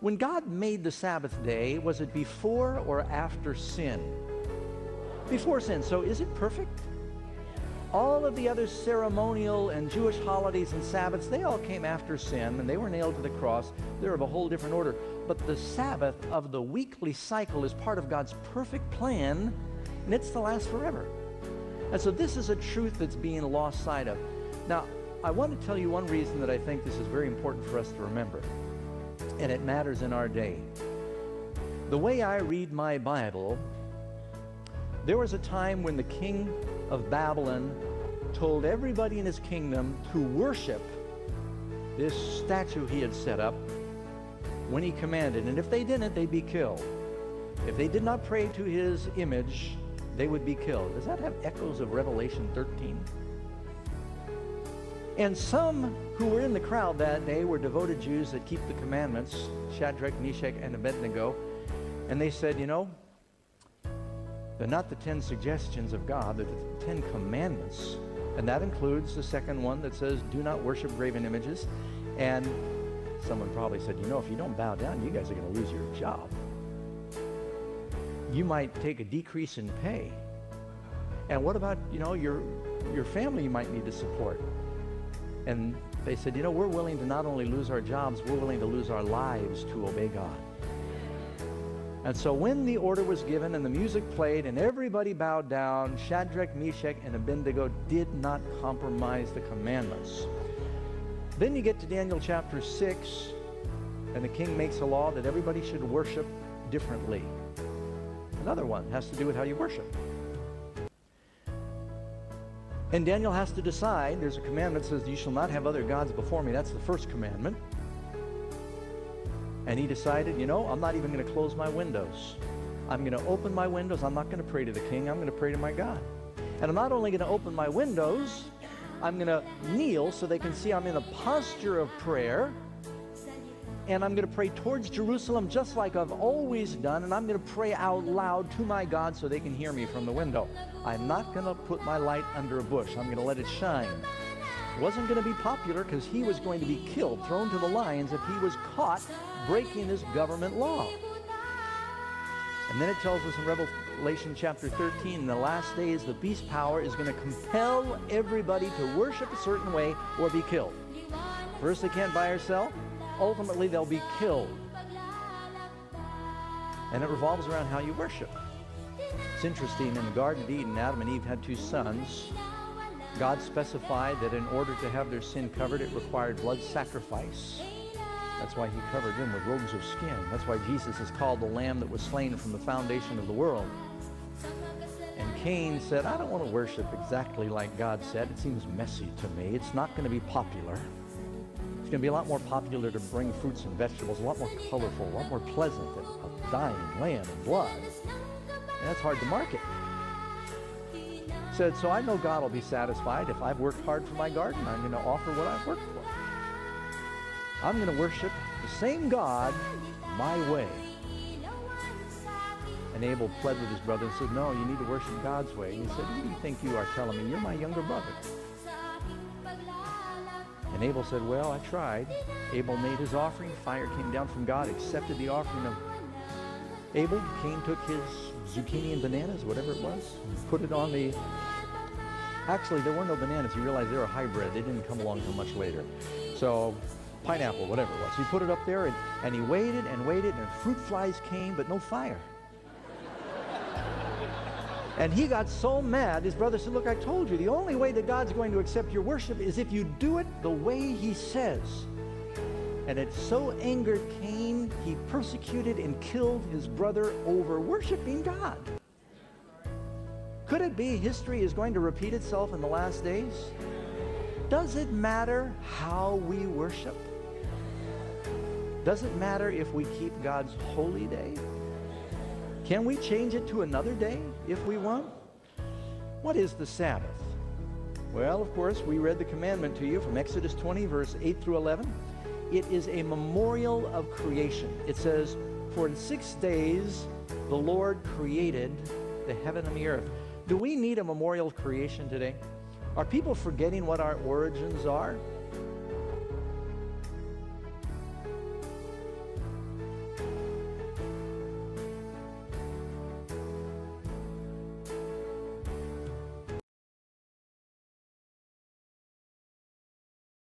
When God made the Sabbath day, was it before or after sin? Before sin. So is it perfect? All of the other ceremonial and Jewish holidays and Sabbaths, they all came after sin, and they were nailed to the cross. They're of a whole different order. But the Sabbath of the weekly cycle is part of God's perfect plan, and it's to last forever. And so this is a truth that's being lost sight of. Now, I want to tell you one reason that I think this is very important for us to remember, and it matters in our day. The way I read my Bible, there was a time when the king of Babylon told everybody in his kingdom to worship this statue he had set up when he commanded, and if they didn't, they'd be killed. If they did not pray to his image, they would be killed. Does that have echoes of Revelation 13? And some who were in the crowd that day were devoted Jews that keep the commandments, Shadrach, Meshach, and Abednego, and they said, you know, they're not the 10 suggestions of God, they're the 10 commandments. And that includes the second one that says, do not worship graven images. And someone probably said, you know, if you don't bow down, you guys are going to lose your job. You might take a decrease in pay. And what about, you know, your family you might need to support? And they said, you know, we're willing to not only lose our jobs, we're willing to lose our lives to obey God. And so when the order was given and the music played and everybody bowed down, Shadrach, Meshach, and Abednego did not compromise the commandments. Then you get to Daniel chapter 6, and the king makes a law that everybody should worship differently. Another one has to do with how you worship. And Daniel has to decide. There's a commandment that says, you shall not have other gods before me. That's the first commandment. And he decided, you know, I'm not even going to close my windows. I'm going to open my windows. I'm not going to pray to the king. I'm going to pray to my God. And I'm not only going to open my windows, I'm going to kneel so they can see I'm in a posture of prayer. And I'm going to pray towards Jerusalem just like I've always done. And I'm going to pray out loud to my God so they can hear me from the window. I'm not going to put my light under a bush. I'm going to let it shine. It wasn't going to be popular because he was going to be killed, thrown to the lions if he was caught breaking this government law. And then it tells us in Revelation chapter 13, in the last days, the beast power is going to compel everybody to worship a certain way or be killed. First, they can't buy or sell. Ultimately, they'll be killed. And it revolves around how you worship. It's interesting, in the Garden of Eden, Adam and Eve had 2 sons. God specified that in order to have their sin covered, it required blood sacrifice. That's why he covered them with robes of skin. That's why Jesus is called the Lamb that was slain from the foundation of the world. And Cain said, I don't want to worship exactly like God said. It seems messy to me. It's not going to be popular. It's going to be a lot more popular to bring fruits and vegetables, a lot more colorful, a lot more pleasant than a dying lamb and blood. And that's hard to market. Said, so I know God will be satisfied. If I've worked hard for my garden, I'm going to offer what I've worked for. I'm going to worship the same God my way. And Abel pled with his brother and said, no, you need to worship God's way. And he said, who do you think you are telling me? You're my younger brother. And Abel said, well, I tried. Abel made his offering. Fire came down from God, accepted the offering of Abel. Cain took his zucchini and bananas, whatever it was, and put it on the... Actually, there were no bananas. You realize they were a hybrid. They didn't come along until much later. So, pineapple, whatever it was. So he put it up there, and he waited, and fruit flies came, but no fire. And he got so mad, his brother said, look, I told you, the only way that God's going to accept your worship is if you do it the way he says. And it so angered Cain, he persecuted and killed his brother over worshiping God. Could it be history is going to repeat itself in the last days? Does it matter how we worship? Does it matter if we keep God's holy day? Can we change it to another day if we want? What is the Sabbath? Well, of course, we read the commandment to you from Exodus 20, verse 8 through 11. It is a memorial of creation. It says, for in 6 days the Lord created the heaven and the earth. Do we need a memorial of creation today? Are people forgetting what our origins are?